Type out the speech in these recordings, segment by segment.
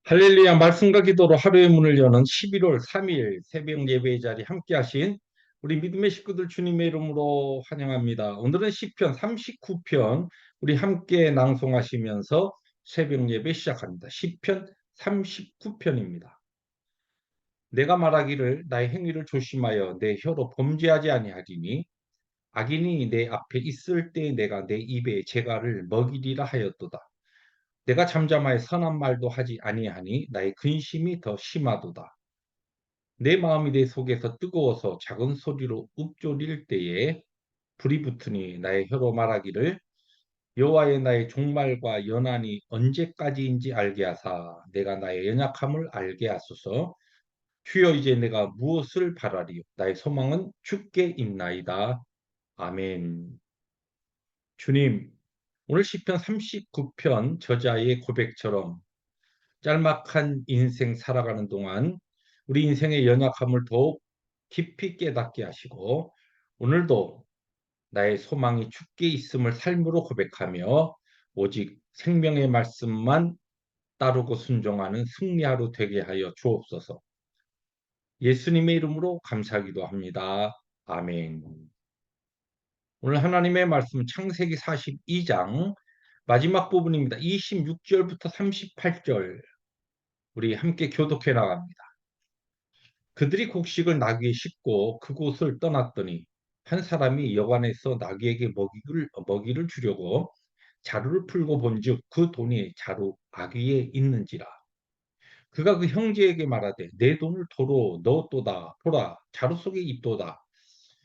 할렐루야 말씀과 기도로 하루의 문을 여는 11월 3일 새벽 예배의 자리 함께 하신 우리 믿음의 식구들 주님의 이름으로 환영합니다. 오늘은 시편 39편 우리 함께 낭송하시면서 새벽 예배 시작합니다. 시편 39편입니다. 내가 말하기를 나의 행위를 조심하여 내 혀로 범죄하지 아니하리니 악인이 내 앞에 있을 때 내가 내 입에 재갈을 먹이리라 하였도다. 내가 잠잠하여 선한 말도 하지 아니하니 나의 근심이 더 심하도다. 내 마음이 내 속에서 뜨거워서 작은 소리로 읊조릴 때에 불이 붙으니 나의 혀로 말하기를 여호와의 나의 종말과 연한이 언제까지인지 알게 하사 내가 나의 연약함을 알게 하소서. 주여 이제 내가 무엇을 바라리요 나의 소망은 주께 있나이다. 아멘. 주님, 오늘 시편 39편 저자의 고백처럼 짤막한 인생 살아가는 동안 우리 인생의 연약함을 더욱 깊이 깨닫게 하시고 오늘도 나의 소망이 주께 있음을 삶으로 고백하며 오직 생명의 말씀만 따르고 순종하는 승리하루 되게 하여 주옵소서. 예수님의 이름으로 감사하기도 합니다. 아멘. 오늘 하나님의 말씀 창세기 42장 마지막 부분입니다. 26절부터 38절 우리 함께 교독해 나갑니다. 그들이 곡식을 나귀에 싣고 그곳을 떠났더니 한 사람이 여관에서 나귀에게 먹이를 주려고 자루를 풀고 본즉 그 돈이 자루 아귀에 있는지라. 그가 그 형제에게 말하되 내 돈을 도로 넣었도다. 보라 자루 속에 있도다.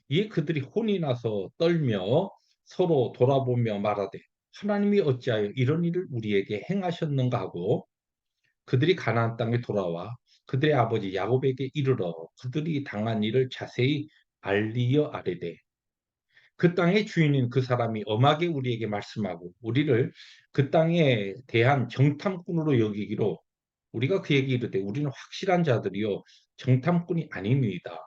이에 그들이 혼이 나서 떨며 서로 돌아보며 말하되 하나님이 어찌하여 이런 일을 우리에게 행하셨는가 하고 그들이 가나안 땅에 돌아와 그들의 아버지 야곱에게 이르러 그들이 당한 일을 자세히 알리어 아뢰되 그 땅의 주인인 그 사람이 엄하게 우리에게 말씀하고 우리를 그 땅에 대한 정탐꾼으로 여기기로 우리가 그에게 이르되 우리는 확실한 자들이요 정탐꾼이 아닙니다.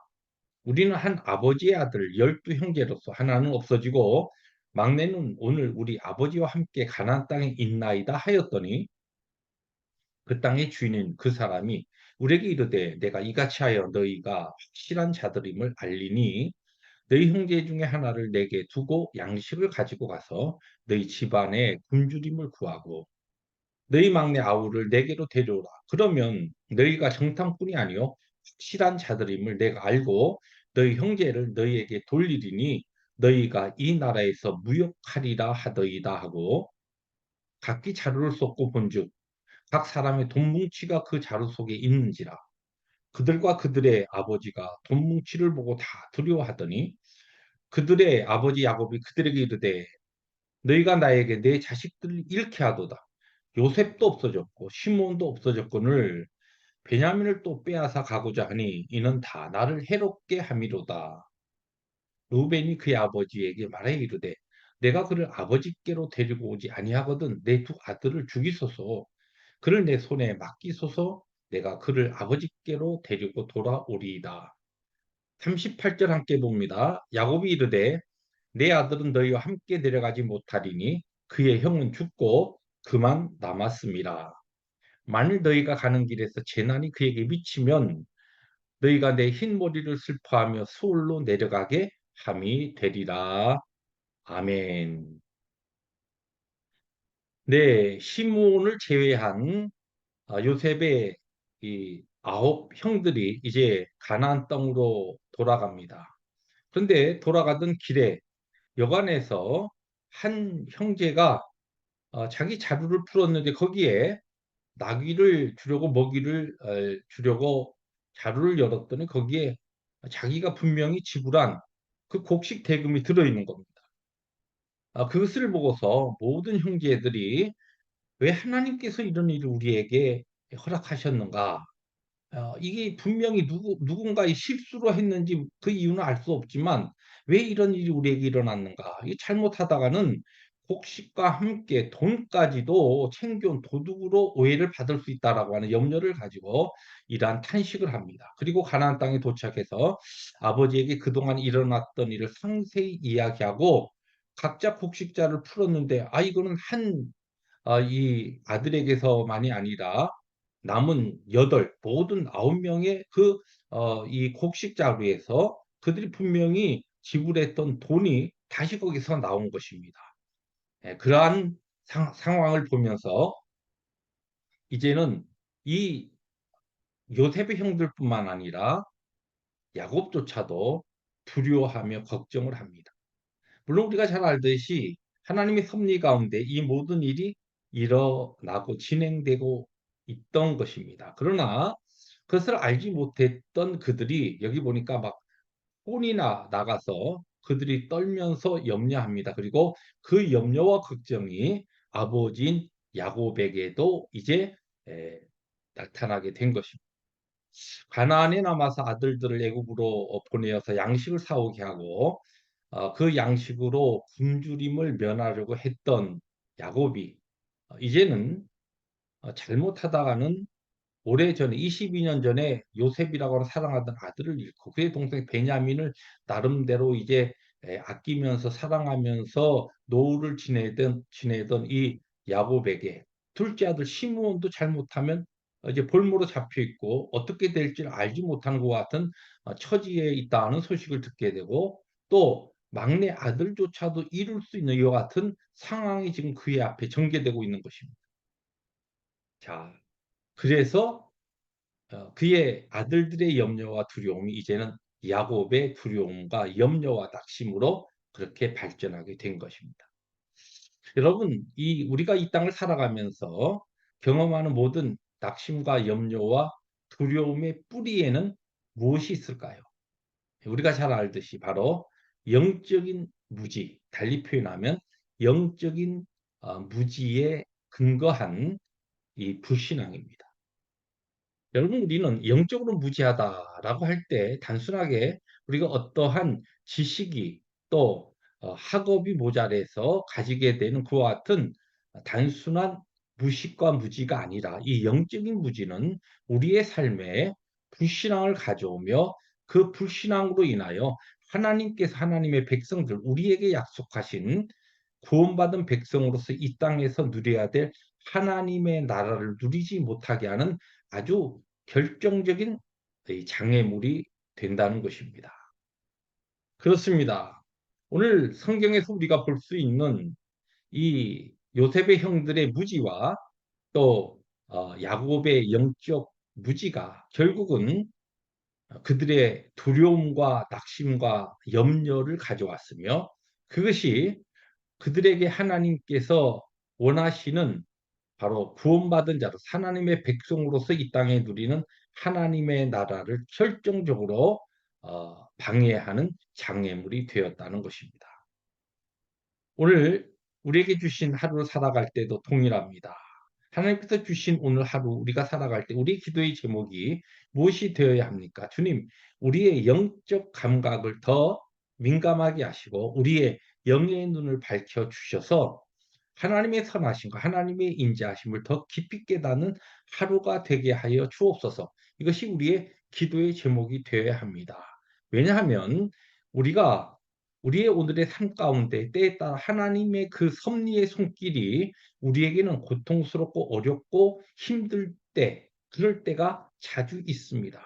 우리는 한 아버지의 아들 12형제로서 하나는 없어지고 막내는 오늘 우리 아버지와 함께 가나안 땅에 있나이다 하였더니 그 땅의 주인인 그 사람이 우리에게 이르되 내가 이같이 하여 너희가 확실한 자들임을 알리니 너희 형제 중에 하나를 내게 두고 양식을 가지고 가서 너희 집안에 굶주림을 구하고 너희 막내 아우를 내게로 데려오라. 그러면 너희가 정탐꾼이 아니요 확실한 자들임을 내가 알고 너희 형제를 너희에게 돌리리니 너희가 이 나라에서 무역하리라 하더이다 하고 각기 자루를 쏟고 본즉 각 사람의 돈 뭉치가 그 자루 속에 있는지라. 그들과 그들의 아버지가 돈 뭉치를 보고 다 두려워하더니 그들의 아버지 야곱이 그들에게 이르되 너희가 나에게 내 자식들을 잃게 하도다. 요셉도 없어졌고 시몬도 없어졌거늘 베냐민을 또 빼앗아 가고자 하니 이는 다 나를 해롭게 함이로다. 루벤이 그의 아버지에게 말하여 이르되 내가 그를 아버지께로 데리고 오지 아니하거든 내 두 아들을 죽이소서. 그를 내 손에 맡기소서. 내가 그를 아버지께로 데리고 돌아오리이다. 38절 함께 봅니다. 야곱이 이르되 내 아들은 너희와 함께 내려가지 못하리니 그의 형은 죽고 그만 남았음이라. 만일 너희가 가는 길에서 재난이 그에게 미치면 너희가 내 흰 머리를 슬퍼하며 서울로 내려가게 함이 되리라. 아멘. 네, 시므온을 제외한 요셉의 이 아홉 형들이 이제 가나안 땅으로 돌아갑니다. 그런데 돌아가던 길에 여관에서 한 형제가 자기 자루를 풀었는데 거기에 나귀를 주려고 먹이를 주려고 자루를 열었더니 거기에 자기가 분명히 지불한 그 곡식 대금이 들어있는 겁니다. 그것을 보고서 모든 형제들이 왜 하나님께서 이런 일을 우리에게 허락하셨는가? 이게 분명히 누군가의 실수로 했는지 그 이유는 알 수 없지만 왜 이런 일이 우리에게 일어났는가? 이 잘못하다가는 곡식과 함께 돈까지도 챙겨온 도둑으로 오해를 받을 수 있다라고 하는 염려를 가지고 이러한 탄식을 합니다. 그리고 가나안 땅에 도착해서 아버지에게 그동안 일어났던 일을 상세히 이야기하고 각자 곡식자를 풀었는데 이거는 이 아들에게서만이 아니라 남은 모든 9명의 이 곡식 자루에서 그들이 분명히 지불했던 돈이 다시 거기서 나온 것입니다. 예, 그러한 상황을 보면서 이제는 이 요셉의 형들뿐만 아니라 야곱조차도 두려워하며 걱정을 합니다. 물론 우리가 잘 알듯이 하나님의 섭리 가운데 이 모든 일이 일어나고 진행되고 있던 것입니다. 그러나 그것을 알지 못했던 그들이 여기 보니까 막 혼이나 나가서 그들이 떨면서 염려합니다. 그리고 그 염려와 걱정이 아버지인 야곱에게도 이제 에, 나타나게 된 것입니다. 가나안에 남아서 아들들을 애굽으로 보내어서 양식을 사오게 하고 그 양식으로 굶주림을 면하려고 했던 야곱이 이제는 잘못하다가는 오래전에 22년 전에 요셉이라고 하는 사랑하던 아들을 잃고 그의 동생 베냐민을 나름대로 이제 아끼면서 사랑하면서 노후를 지내던 이 야곱에게 둘째 아들 시므온도 잘못하면 이제 볼모로 잡혀 있고 어떻게 될지를 알지 못하는 것 같은 처지에 있다는 소식을 듣게 되고 또 막내 아들조차도 이룰 수 있는 이와 같은 상황이 지금 그의 앞에 전개되고 있는 것입니다. 자, 그래서 그의 아들들의 염려와 두려움이 이제는 야곱의 두려움과 염려와 낙심으로 그렇게 발전하게 된 것입니다. 여러분, 우리가 이 땅을 살아가면서 경험하는 모든 낙심과 염려와 두려움의 뿌리에는 무엇이 있을까요? 우리가 잘 알듯이 바로 영적인 무지, 달리 표현하면 영적인 무지에 근거한 이 불신앙입니다. 여러분, 우리는 영적으로 무지하다라고 할 때 단순하게 우리가 어떠한 지식이 또 학업이 모자라서 가지게 되는 그와 같은 단순한 무식과 무지가 아니라 이 영적인 무지는 우리의 삶에 불신앙을 가져오며 그 불신앙으로 인하여 하나님께서 하나님의 백성들, 우리에게 약속하신 구원받은 백성으로서 이 땅에서 누려야 될 하나님의 나라를 누리지 못하게 하는 아주 결정적인 장애물이 된다는 것입니다. 그렇습니다. 오늘 성경에서 우리가 볼 수 있는 이 요셉의 형들의 무지와 또 야곱의 영적 무지가 결국은 그들의 두려움과 낙심과 염려를 가져왔으며 그것이 그들에게 하나님께서 원하시는 바로 구원받은 자로 하나님의 백성으로서 이 땅에 누리는 하나님의 나라를 결정적으로 방해하는 장애물이 되었다는 것입니다. 오늘 우리에게 주신 하루를 살아갈 때도 동일합니다. 하나님께서 주신 오늘 하루 우리가 살아갈 때 우리 기도의 제목이 무엇이 되어야 합니까? 주님, 우리의 영적 감각을 더 민감하게 하시고 우리의 영의 눈을 밝혀 주셔서 하나님의 선하심과 하나님의 인자하심을 더 깊이 깨닫는 하루가 되게 하여 주옵소서. 이것이 우리의 기도의 제목이 되어야 합니다. 왜냐하면 우리가 우리의 오늘의 삶 가운데 때에 따라 하나님의 그 섭리의 손길이 우리에게는 고통스럽고 어렵고 힘들 때, 그럴 때가 자주 있습니다.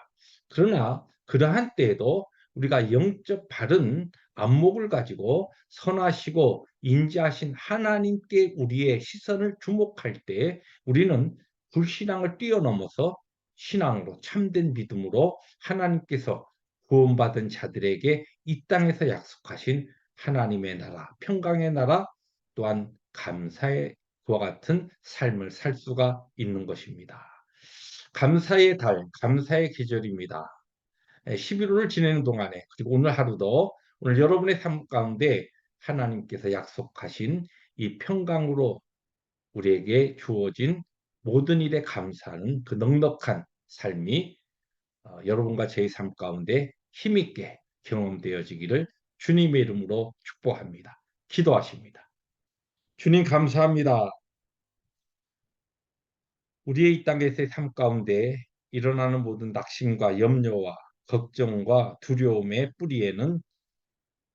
그러나 그러한 때에도 우리가 영적 바른 안목을 가지고 선하시고 인자하신 하나님께 우리의 시선을 주목할 때 우리는 불신앙을 뛰어넘어서 신앙으로 참된 믿음으로 하나님께서 구원받은 자들에게 이 땅에서 약속하신 하나님의 나라, 평강의 나라 또한 감사의 그와 같은 삶을 살 수가 있는 것입니다. 감사의 달, 감사의 계절입니다. 11월을 지내는 동안에 그리고 오늘 하루도 오늘 여러분의 삶 가운데 하나님께서 약속하신 이 평강으로 우리에게 주어진 모든 일에 감사하는 그 넉넉한 삶이 여러분과 제 삶 가운데 힘있게 경험되어지기를 주님의 이름으로 축복합니다. 기도하십니다. 주님 감사합니다. 우리의 이 땅에서의 삶 가운데 일어나는 모든 낙심과 염려와 걱정과 두려움의 뿌리에는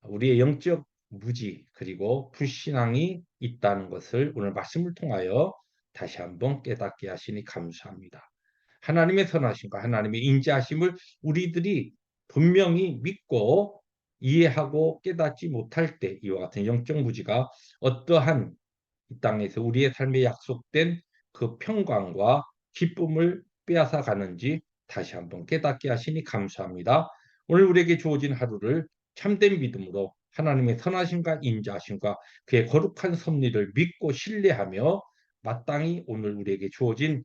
우리의 영적 무지 그리고 불신앙이 있다는 것을 오늘 말씀을 통하여 다시 한번 깨닫게 하시니 감사합니다. 하나님의 선하심과 하나님의 인자하심을 우리들이 분명히 믿고 이해하고 깨닫지 못할 때 이와 같은 영적 무지가 어떠한 이 땅에서 우리의 삶에 약속된 그 평강과 기쁨을 빼앗아 가는지 다시 한번 깨닫게 하시니 감사합니다. 오늘 우리에게 주어진 하루를 참된 믿음으로 하나님의 선하심과 인자하심과 그의 거룩한 섭리를 믿고 신뢰하며 마땅히 오늘 우리에게 주어진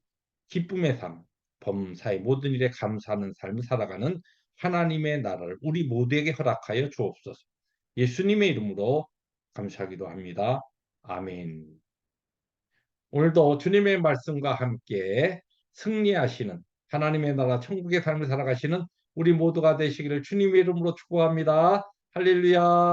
기쁨의 삶, 범사의 모든 일에 감사하는 삶을 살아가는 하나님의 나라를 우리 모두에게 허락하여 주옵소서. 예수님의 이름으로 감사하기도 합니다. 아멘. 오늘도 주님의 말씀과 함께 승리하시는 하나님의 나라 천국의 삶을 살아가시는 우리 모두가 되시기를 주님의 이름으로 축복합니다. 할렐루야.